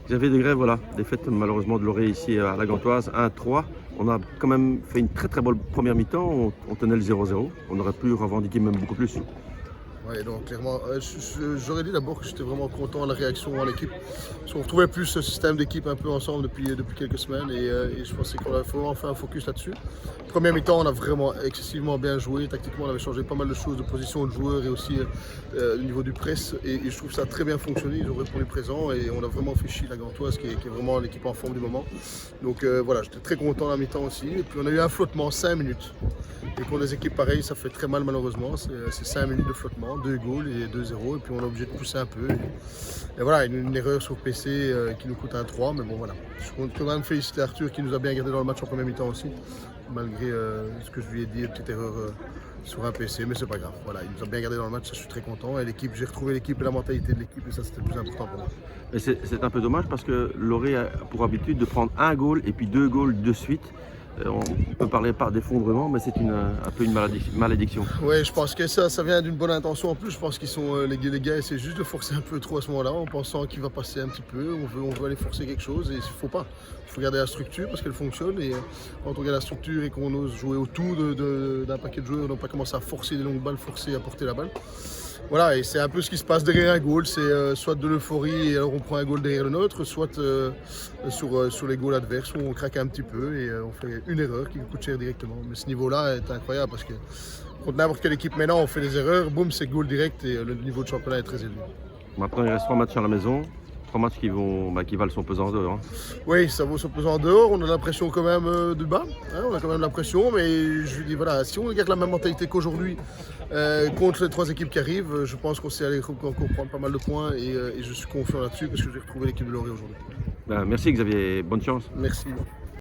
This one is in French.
Xavier Degrève, voilà, défaite malheureusement de Loré ici à la Gantoise, 1-3. On a quand même fait une très bonne première mi-temps, on tenait le 0-0. On aurait pu revendiquer même beaucoup plus. Ouais, donc clairement, j'aurais dit d'abord que j'étais vraiment content de la réaction à l'équipe. Parce qu'on retrouvait plus ce système d'équipe un peu ensemble depuis quelques semaines et je pensais qu'on avait vraiment fait un focus là-dessus. Première mi-temps, on a vraiment excessivement bien joué. Tactiquement, on avait changé pas mal de choses de position de joueurs et aussi au niveau du press. Et je trouve que ça a très bien fonctionné. Ils ont répondu présent et on a vraiment fait chier la Gantoise qui est vraiment l'équipe en forme du moment. Donc voilà, j'étais très content à la mi-temps aussi. Et puis on a eu un flottement 5 minutes. Et pour des équipes pareilles, ça fait très mal malheureusement. C'est 5 minutes de flottement, 2 goals et 2-0. Et puis on est obligé de pousser un peu. Et voilà, une erreur sur PC qui nous coûte un 3. Mais bon voilà. Je compte quand même féliciter Arthur qui nous a bien gardé dans le match en première mi-temps aussi. Malgré ce que je lui ai dit, une petite erreur sur un PC. Mais c'est pas grave. Voilà, il nous a bien gardé dans le match, ça, je suis très content. Et l'équipe, j'ai retrouvé l'équipe et la mentalité de l'équipe. Et ça c'était le plus important pour moi. Et c'est un peu dommage parce que Loré a pour habitude de prendre un goal et puis 2 goals de suite. On peut parler par d'effondrement, mais c'est un peu une malédiction. Oui, je pense que ça vient d'une bonne intention. En plus, je pense qu'ils sont les gars, c'est juste de forcer un peu trop à ce moment-là, en pensant qu'il va passer un petit peu. On veut aller forcer quelque chose et il ne faut pas. Il faut garder la structure parce qu'elle fonctionne. Et quand on garde la structure et qu'on ose jouer autour d'un paquet de joueurs, on ne pas commencer à forcer des longues balles, forcer à porter la balle. Voilà, et c'est un peu ce qui se passe derrière un goal, c'est soit de l'euphorie et alors on prend un goal derrière le nôtre, soit sur les goals adverses où on craque un petit peu et on fait une erreur qui nous coûte cher directement. Mais ce niveau-là est incroyable parce que contre n'importe quelle équipe maintenant on fait des erreurs, boum, c'est goal direct et le niveau de championnat est très élevé. Maintenant, il reste 3 matchs à la maison. 3 matchs qui valent son pesant d'or. Hein. Oui, ça vaut son pesant dehors, on a l'impression quand même du bas, hein, on a quand même l'impression, mais je lui dis voilà, si on garde la même mentalité qu'aujourd'hui contre les 3 équipes qui arrivent, je pense qu'on sait aller encore prendre pas mal de points et je suis confiant là-dessus parce que j'ai retrouvé l'équipe de Loré aujourd'hui. Merci Xavier, bonne chance. Merci.